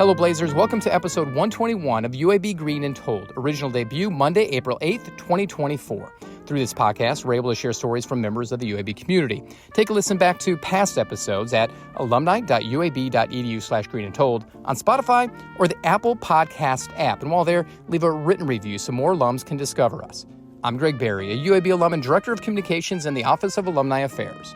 Hello, Blazers. Welcome to episode 121 of UAB Green and Told. Original debut Monday, April 8th, 2024. Through this podcast, we're able to share stories from members of the UAB community. Take a listen back to past episodes at alumni.uab.edu/greenandtold on Spotify or the Apple Podcast app. And while there, leave a written review so more alums can discover us. I'm Greg Berry, a UAB alum and Director of Communications in the Office of Alumni Affairs.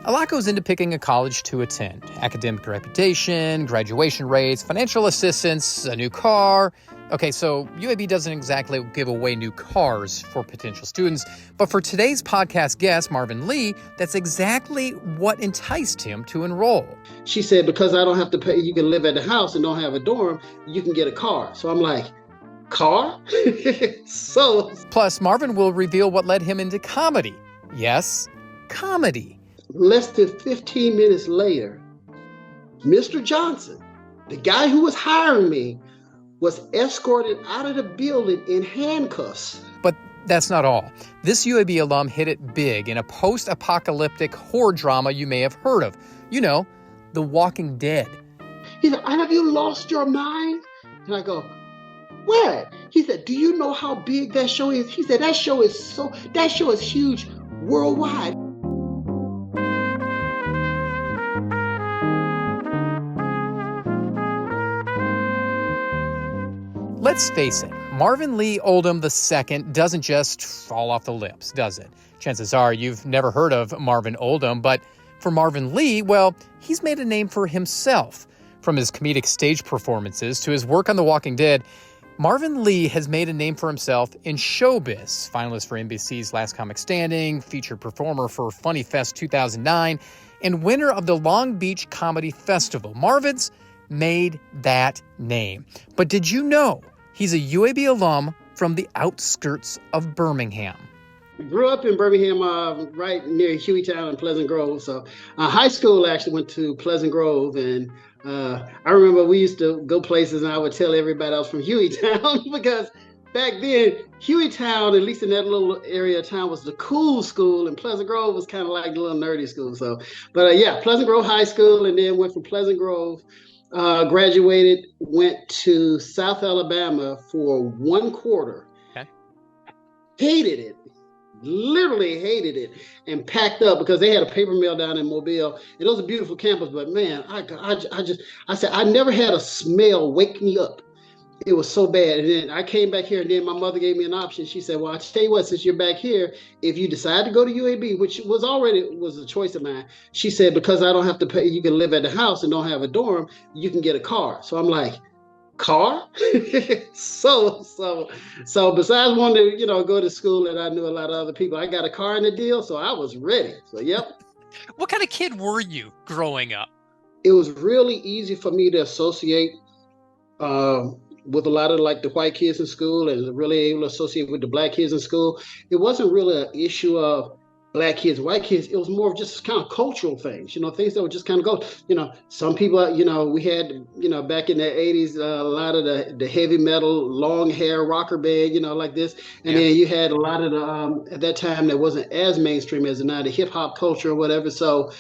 A lot goes into picking a college to attend. Academic reputation, graduation rates, financial assistance, a new car. Okay, so UAB doesn't exactly give away new cars for potential students, but for today's podcast guest, Marvin Lee, that's exactly what enticed him to enroll. She said, because I don't have to pay, you can live at the house and don't have a dorm, you can get a car. So I'm like, car? Plus, Marvin will reveal what led him into comedy. Yes, comedy. Less than 15 minutes later, Mr. Johnson, the guy who was hiring me, was escorted out of the building in handcuffs. But that's not all. This UAB alum hit it big in a post-apocalyptic horror drama you may have heard of. You know, The Walking Dead. He said, have you lost your mind? And I go, what? He said, do you know how big that show is? He said, that show is huge worldwide. Let's face it, Marvin Lee Oldham II doesn't just fall off the lips, does it? Chances are you've never heard of Marvin Oldham, but for Marvin Lee, well, he's made a name for himself. From his comedic stage performances to his work on The Walking Dead, Marvin Lee has made a name for himself in showbiz. Finalist for NBC's Last Comic Standing, featured performer for Funny Fest 2009, and winner of the Long Beach Comedy Festival. Marvin's made that name. But did you know he's a UAB alum from the outskirts of Birmingham? I grew up in Birmingham, right near Hueytown and Pleasant Grove. So high school actually went to Pleasant Grove. And I remember we used to go places and I would tell everybody I was from Hueytown because back then, Hueytown, at least in that little area of town, was the cool school, and Pleasant Grove was kind of like the little nerdy school. So, but Pleasant Grove High School, and then went from Pleasant Grove, graduated, went to South Alabama for 1 quarter. Okay. Hated it. Literally hated it, and packed up because they had a paper mill down in Mobile. It was a beautiful campus, but man, I said I never had a smell wake me up. It was so bad. And then I came back here, and then my mother gave me an option. She said, well, I'll tell you what, since you're back here, if you decide to go to UAB, which was a choice of mine, she said, because I don't have to pay, you can live at the house and don't have a dorm, you can get a car. So I'm like, car? So besides wanting to, go to school, and I knew a lot of other people, I got a car in the deal, so I was ready. So, yep. What kind of kid were you growing up? It was really easy for me to associate with a lot of like the white kids in school, and really able to associate with the black kids in school. It wasn't really an issue of black kids, white kids. It was more of just kind of cultural things, things that would just kind of go, some people, we had, back in the 80s, a lot of the heavy metal, long hair rocker band, like this. And then you had a lot of the, at that time, that wasn't as mainstream as now, the hip hop culture or whatever. So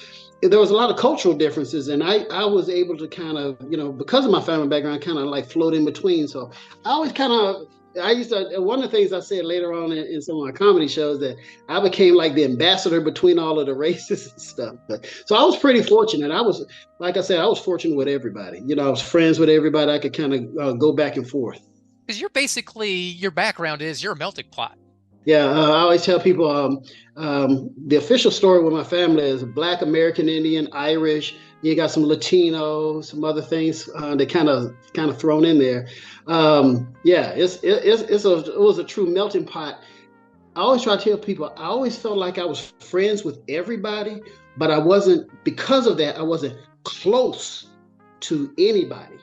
there was a lot of cultural differences, and I was able to kind of, because of my family background, kind of like float in between. So one of the things I said later on in some of my comedy shows, that I became like the ambassador between all of the races and stuff. So I was pretty fortunate. I was fortunate with everybody. I was friends with everybody. I could kind of go back and forth. Because your background is you're a melting pot. Yeah, I always tell people the official story with my family is Black, American Indian, Irish. You got some Latino, some other things that kind of thrown in there. It was a true melting pot. I always try to tell people I always felt like I was friends with everybody, but because of that, I wasn't close to anybody.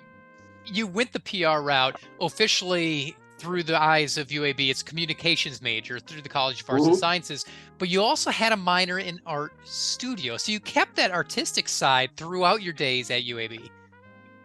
You went the PR route officially through the eyes of UAB. It's communications major through the College of Arts and Sciences, but you also had a minor in art studio. So you kept that artistic side throughout your days at UAB.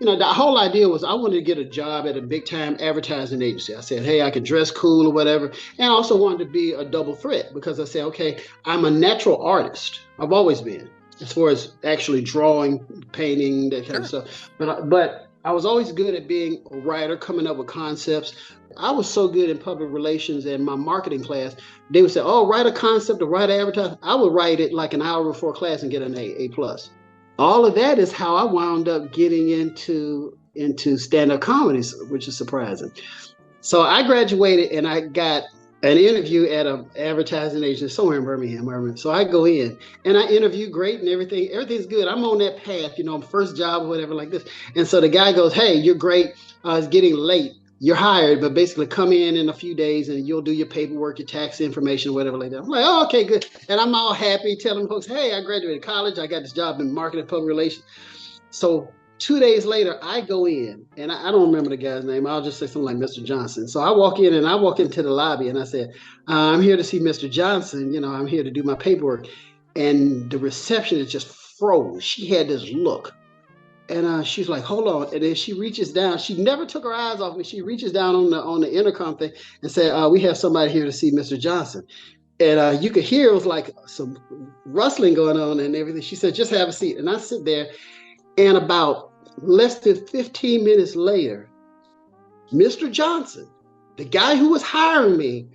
The whole idea was I wanted to get a job at a big time advertising agency. I said, hey, I could dress cool or whatever. And I also wanted to be a double threat because I said, okay, I'm a natural artist. I've always been, as far as actually drawing, painting, that kind of stuff. But I was always good at being a writer, coming up with concepts. I was so good in public relations and my marketing class. They would say, "Oh, write a concept or write an advertisement." I would write it like an hour before class and get an A plus. All of that is how I wound up getting into stand-up comedies, which is surprising. So I graduated and I got an interview at an advertising agency somewhere in Birmingham. So I go in and I interview great and everything's good. I'm on that path, first job or whatever like this. And so the guy goes, "Hey, you're great. It's getting late. You're hired, but basically come in a few days and you'll do your paperwork, your tax information, whatever like that." I'm like, "Oh, okay, good." And I'm all happy telling folks, "Hey, I graduated college. I got this job in marketing public relations." So 2 days later, I go in, and I don't remember the guy's name. I'll just say something like Mr. Johnson. So I walk into the lobby, and I said, "I'm here to see Mr. Johnson. I'm here to do my paperwork." And the receptionist just froze. She had this look. And she's like, "Hold on." And then she reaches down. She never took her eyes off me. She reaches down on the intercom thing and said, "We have somebody here to see Mr. Johnson." And you could hear it was like some rustling going on and everything. She said, "Just have a seat." And I sit there, and about less than 15 minutes later, Mr. Johnson, the guy who was hiring me,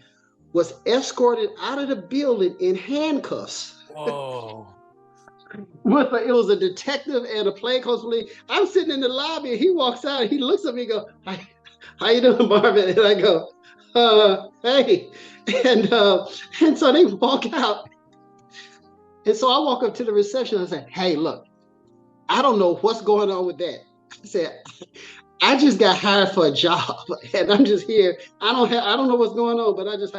was escorted out of the building in handcuffs. Whoa. It was a detective and a plainclothes police. I'm sitting in the lobby and he walks out and he looks at me and goes, "Hi, how you doing, Marvin?" And I go, "Hey." And so they walk out. And so I walk up to the reception and I say, "Hey, look, I don't know what's going on with that." I said, "I just got hired for a job and I'm just here. I don't know what's going on, but I just,"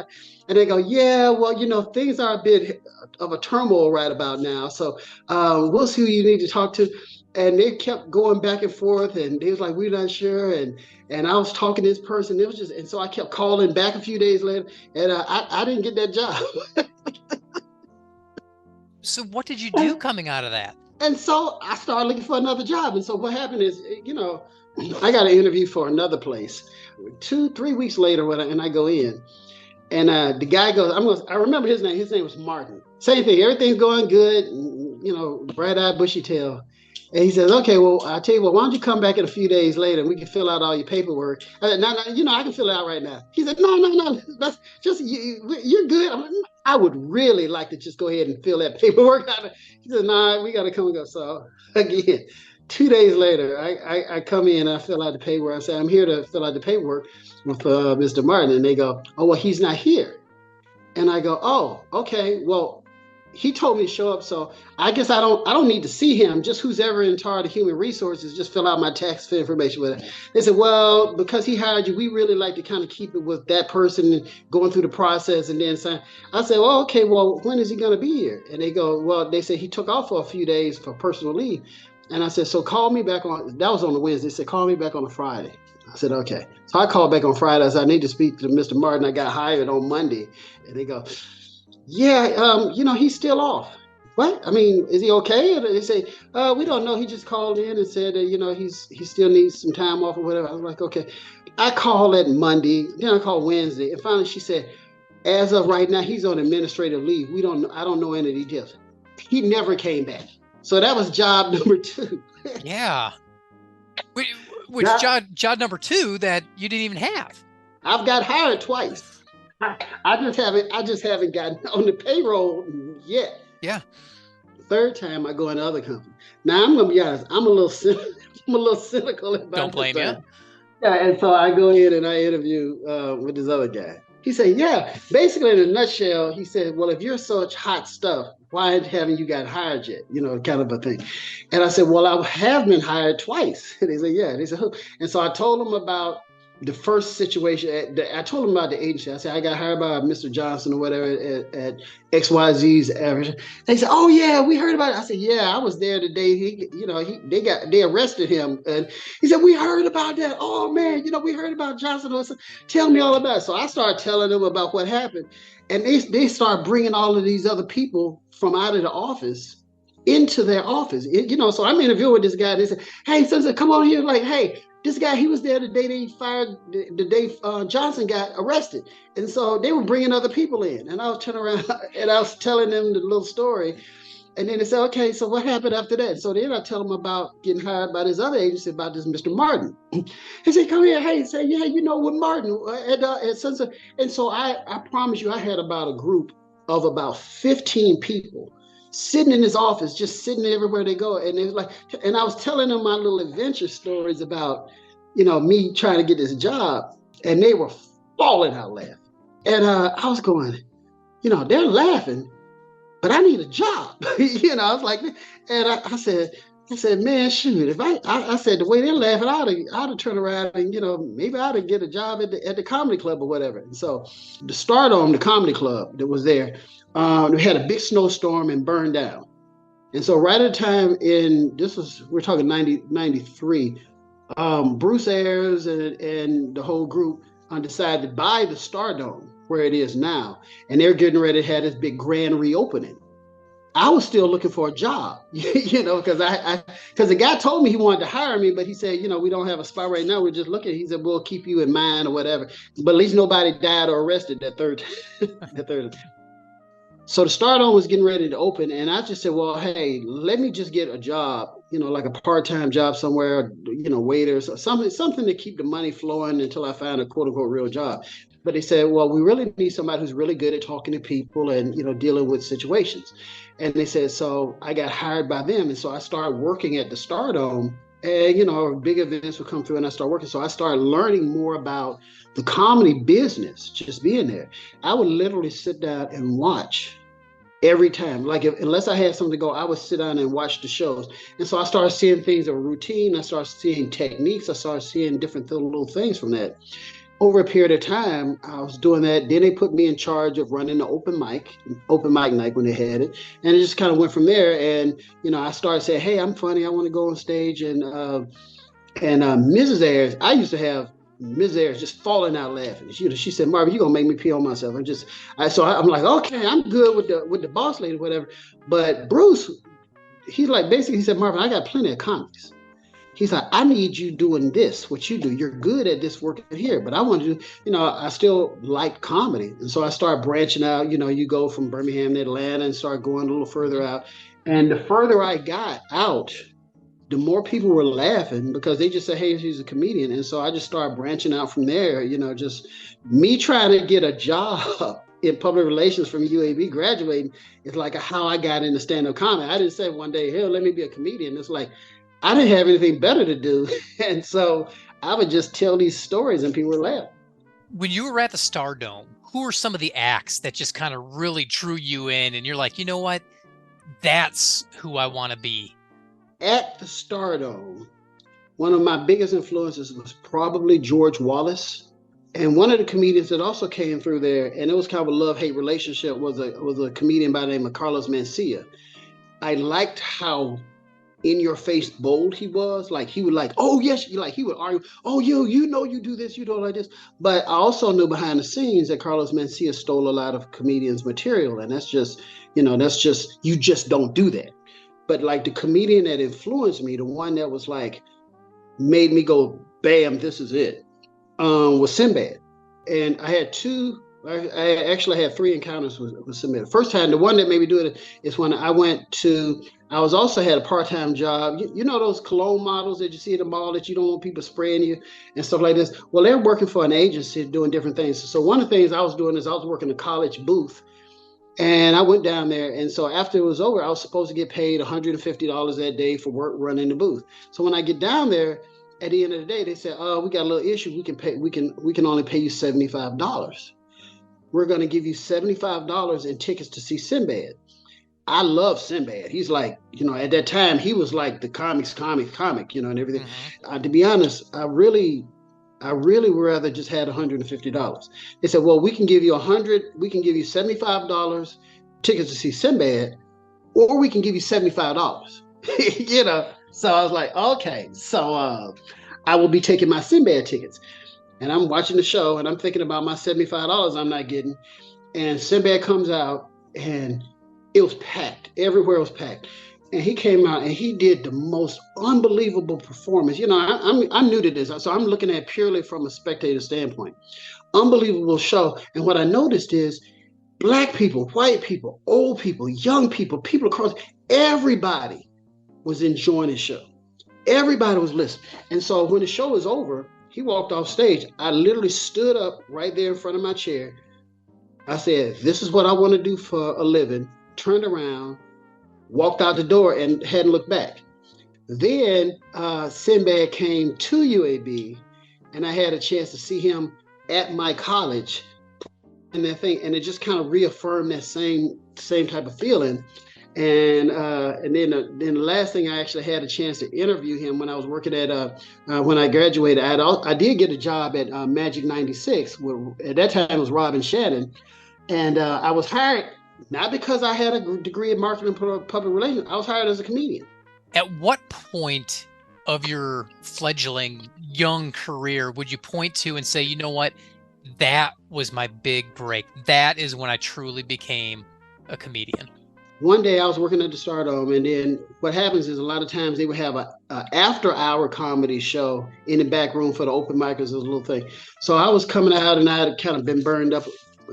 and they go, "Yeah, well, things are a bit of a turmoil right about now. So we'll see who you need to talk to." And they kept going back and forth and they was like, "We're not sure." And I was talking to this person. It was just, and so I kept calling back a few days later and I didn't get that job. So what did you do coming out of that? And so I started looking for another job. And so what happened is, I got an interview for another place 2-3 weeks later and I go in and the guy goes, I remember his name. His name was Martin. Same thing. Everything's going good. Bright-eyed, bushy tail. And he says, "Okay, well, I'll tell you what, why don't you come back in a few days later and we can fill out all your paperwork." No, I can fill it out right now. He said, No, that's just, you're good. I'm like, "I would really like to just go ahead and fill that paperwork out." He said, "Nah, we got to come and go." So again, 2 days later, I come in and I fill out the paperwork. I say, "I'm here to fill out the paperwork with Mr. Martin." And they go, "Oh, well, he's not here." And I go, "Oh, okay, well, he told me to show up, so I guess I don't need to see him. Just who's ever in charge of human resources, just fill out my tax information with it." They said, "Well, because he hired you, we really like to kind of keep it with that person going through the process and then sign." I said, "Well, okay, well, when is he going to be here?" And they go, "Well," they said, "he took off for a few days for personal leave." And I said, "So call me back that was on the Wednesday." They said, "Call me back on a Friday." I said, "Okay." So I called back on Friday. I said, "I need to speak to Mr. Martin. I got hired on Monday." And they go, "Yeah, he's still off." "What? I mean, is he okay?" And they say, "We don't know. He just called in and said that, he still needs some time off or whatever." I was like, "Okay." I called that Monday, then I called Wednesday, and finally she said, "As of right now, he's on administrative leave. I don't know any details." He never came back. So that was job number 2. Yeah. Which job number 2 that you didn't even have. I've got hired twice. I just haven't gotten on the payroll yet. Yeah. Third time I go in other company. Now I'm gonna be honest. I'm a little cynical about Don't blame you. Yeah, and so I go in and I interview with this other guy. He said, "Yeah, basically in a nutshell," he said, "Well, if you're such hot stuff, why haven't you got hired yet?" Kind of a thing. And I said, "Well, I have been hired twice." And they said, "Yeah." And they said, "Who?" And so I told them about the first situation. I told them about the agency. I said, "I got hired by Mr. Johnson or whatever at XYZ's average." They said, "Oh yeah, we heard about it." I said, "Yeah, I was there the day they arrested him." And he said, "We heard about that. Oh man, we heard about Johnson. Tell me all about it." So I started telling them about what happened. And they start bringing all of these other people from out of the office into their office. So I'm interviewing with this guy. They said, "Hey, so come on here." Like, "Hey, this guy, he was there the day they fired, the day Johnson got arrested." And so they were bringing other people in. And I was turning around and I was telling them the little story. And then they said, okay, so what happened after that? So then I tell them about getting hired by this other agency, about this Mr. Martin. He said, come here. Hey, say, yeah, you know, with Martin. And so I promise you, I had about a group of about 15 people sitting in his office, just sitting everywhere they go. And it was like, and I was telling them my little adventure stories about, me trying to get this job. And they were falling out laughing. And I was going, they're laughing, but I need a job. I was like, and I said, man, shoot, if I said the way they're laughing, I'd have turned around and, maybe I'd have get a job at the comedy club or whatever. And so the Stardome, the comedy club that was there, we had a big snowstorm and burned down. And so right at the time we're talking 93, Bruce Ayers and the whole group decided to buy the Stardome where it is now. And they're getting ready to have this big grand reopening. I was still looking for a job, because the guy told me he wanted to hire me, but he said, we don't have a spot right now. We're just looking. He said, we'll keep you in mind or whatever. But at least nobody died or arrested that third. So the Stardome was getting ready to open, and I just said, well, hey, let me just get a job, like a part-time job somewhere, waiter, something to keep the money flowing until I find a quote-unquote real job. But they said, well, we really need somebody who's really good at talking to people and, dealing with situations. And they said, so I got hired by them. And so I started working at the Stardome, and, big events would come through and I started working. So I started learning more about the comedy business, just being there. I would literally sit down and watch every time. Like, unless I had something to go, I would sit down and watch the shows. And so I started seeing things that were routine. I started seeing techniques. I started seeing different little things from that. Over a period of time, I was doing that. Then they put me in charge of running the open mic night when they had it. And it just kind of went from there. And, I started saying, hey, I'm funny. I want to go on stage. And Mrs. Ayers, I used to have Mrs. Ayers just falling out laughing. She said, Marvin, you're going to make me pee on myself. I'm like, okay, I'm good with the boss lady, whatever. But Bruce, he's like, basically, he said, Marvin, I got plenty of comics. He's like, I need you doing this, what you do. You're good at this work here, but I want to do, I still like comedy. And so I started branching out, you go from Birmingham to Atlanta and start going a little further out. And the further I got out, the more people were laughing because they just said, hey, he's a comedian. And so I just started branching out from there, just me trying to get a job in public relations from UAB graduating is like how I got into stand-up comedy. I didn't say one day, hey, let me be a comedian. It's like, I didn't have anything better to do. And so I would just tell these stories and people would laugh. When you were at the Stardome, who were some of the acts that just kind of really drew you in and you're like, you know what? That's who I want to be. At the Stardome, one of my biggest influences was probably George Wallace. And one of the comedians that also came through there, and it was kind of a love-hate relationship, was a comedian by the name of Carlos Mencia. I liked how in-your-face bold he was. Like, he would oh, yes, he would argue, oh, you do this, you do like this. But I also knew behind the scenes that Carlos Mencia stole a lot of comedians' material. And that's just, you just don't do that. But like the comedian that influenced me, the one that was like, made me go, bam, this is it, was Sinbad. And I had I actually had 3 encounters with Sinbad. First time, the one that made me do it is when I also had a part-time job. You know those cologne models that you see at the mall that you don't want people spraying you and stuff like this? Well, they're working for an agency doing different things. So one of the things I was doing is I was working a college booth. And I went down there. And so after it was over, I was supposed to get paid $150 that day for work running the booth. So when I get down there, at the end of the day, they said, oh, we got a little issue. We can only pay you $75. We're going to give you $75 in tickets to see Sinbad. I love Sinbad. He's like, at that time, he was like the comic, and everything. Mm-hmm. To be honest, I really would rather just had $150. They said, well, we can give you $75 tickets to see Sinbad, or we can give you $75. So I was like, okay, so I will be taking my Sinbad tickets. And I'm watching the show and I'm thinking about my $75 I'm not getting. And Sinbad comes out and it was packed. Everywhere was packed. And he came out and he did the most unbelievable performance. I'm new to this, so I'm looking at it purely from a spectator standpoint. Unbelievable show. And what I noticed is Black people, white people, old people, young people, people across, Everybody was enjoying the show. Everybody was listening. And so when the show was over, he walked off stage. I literally stood up right there in front of my chair. I said, this is what I want to do for a living. Turned around, walked out the door, and hadn't looked back. Then Sinbad came to UAB, and I had a chance to see him at my college and that thing, and it just kind of reaffirmed that same type of feeling. And then the last thing, I actually had a chance to interview him when I was working at when I graduated. I did get a job at Magic 96. At that time it was Robin Shannon, and I was hired not because I had a degree in marketing and public relations. I was hired as a comedian. At what point of your fledgling young career would you point to and say, you know what, that was my big break? That is when I truly became a comedian. One day I was working at the Stardome, and then what happens is a lot of times they would have a after-hour comedy show in the back room for the open micers as a little thing. So I was coming out, and I had kind of been burned up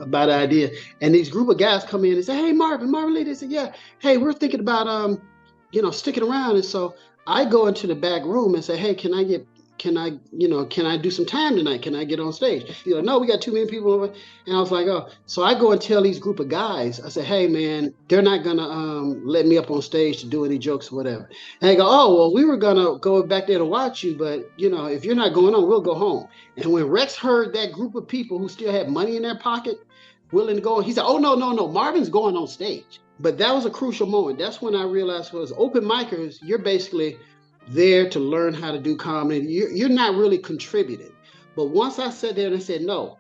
about the idea. And these group of guys come in and say, "Hey, Marvin Lee." They said, "Yeah, hey, we're thinking about sticking around." And so I go into the back room and say, "Hey, can I do some time tonight? Can I get on stage?" No, we got too many people over. And I was like, oh. So I go and tell these group of guys, I say, "Hey man, they're not gonna let me up on stage to do any jokes or whatever." And they go, "Oh, well, we were gonna go back there to watch you, but if you're not going on, we'll go home." And when Rex heard that group of people who still had money in their pocket willing to go, he said, "Oh, no, Marvin's going on stage." But that was a crucial moment. That's when I realized, was open micers, you're basically there to learn how to do comedy. You're not really contributing. But once I sat there and I said, no,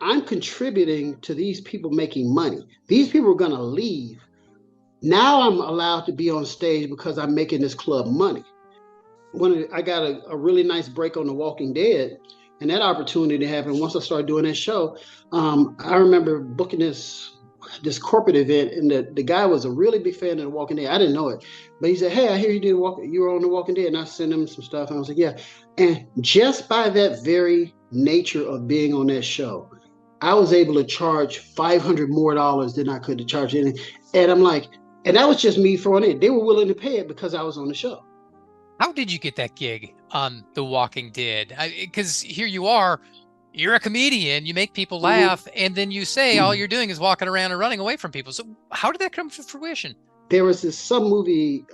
I'm contributing to these people making money. These people are going to leave. Now I'm allowed to be on stage because I'm making this club money. When I got a really nice break on The Walking Dead, and that opportunity happened once I started doing that show. I remember booking this corporate event, and the guy was a really big fan of The Walking Dead. I didn't know it, but he said, "Hey, I hear you were on The Walking Dead," and I sent him some stuff, and I was like, "Yeah." And just by that very nature of being on that show, I was able to charge $500 more than I could to charge anything. And I'm like, and that was just me throwing it. They were willing to pay it because I was on the show. How did you get that gig on The Walking Dead? Because here you are, you're a comedian, you make people laugh, and then you say all you're doing is walking around and running away from people. So how did that come to fruition? There was some movie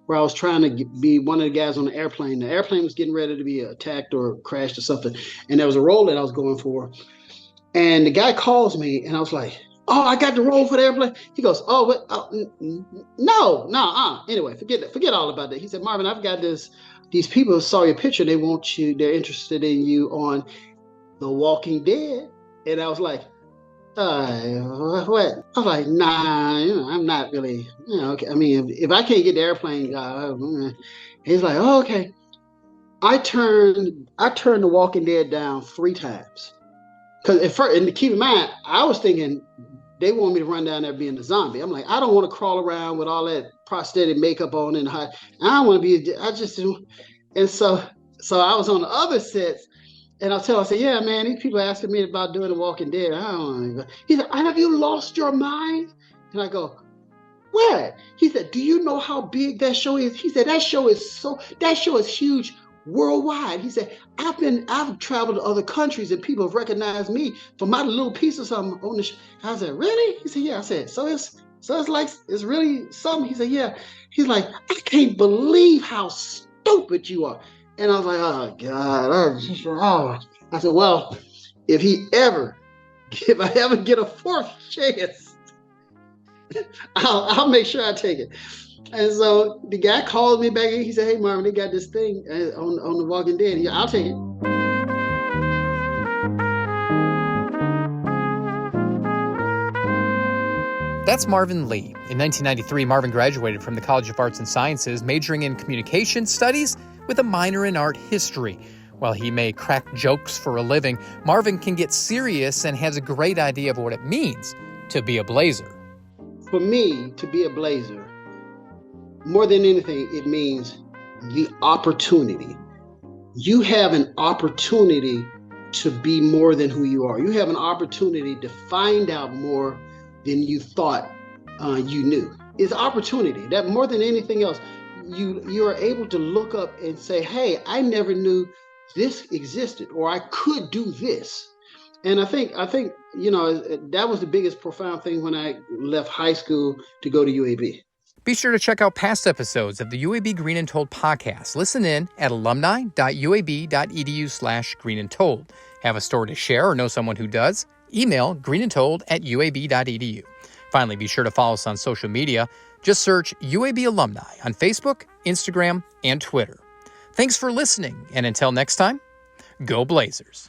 where I was trying to be one of the guys on the airplane. The airplane was getting ready to be attacked or crashed or something, and there was a role that I was going for. And the guy calls me, and I was like, "Oh, I got the role for the airplane." He goes, "Oh, what? No. Anyway, forget all about that." He said, "Marvin, I've got this. These people saw your picture. They want you. They're interested in you on The Walking Dead." And I was like, what? I was like, "Nah, I'm not really, okay. I mean, if I can't get the airplane," he's like, "Oh, okay." I turned The Walking Dead down 3 times. Because at first, and to keep in mind, I was thinking they want me to run down there being a zombie. I'm like, I don't want to crawl around with all that prosthetic makeup on and I don't want to be. And so I was on the other sets, and I said, "Yeah, man, these people asking me about doing The Walking Dead. I don't know." He said, "Have you lost your mind?" And I go, "What?" He said, "Do you know how big that show is?" He said, that show is huge worldwide. He said, I've traveled to other countries and people have recognized me for my little piece of something on the show." I said, "Really?" He said, "Yeah." I said, so it's like, it's really something." He said, "Yeah." He's like, "I can't believe how stupid you are." And I was like, "Oh God." I said, "Well, if I ever get a 4th chance, I'll make sure I take it." And so the guy called me back and he said, "Hey, Marvin, they got this thing on The Walking Dead. Yeah, I'll take it." That's Marvin Lee. In 1993, Marvin graduated from the College of Arts and Sciences, majoring in communication studies with a minor in art history. While he may crack jokes for a living, Marvin can get serious and has a great idea of what it means to be a blazer. For me, to be a blazer, more than anything, it means the opportunity. You have an opportunity to be more than who you are. You have an opportunity to find out more than you thought you knew. is opportunity. That more than anything else, you are able to look up and say, hey, I never knew this existed, or I could do this. And I think that was the biggest profound thing when I left high school to go to UAB. Be sure to check out past episodes of the UAB Green and Told podcast. Listen in at alumni.uab.edu/green and told. Have a story to share or know someone who does? Email greenandtold@uab.edu. Finally, be sure to follow us on social media. Just search UAB Alumni on Facebook, Instagram, and Twitter. Thanks for listening, and until next time, go Blazers.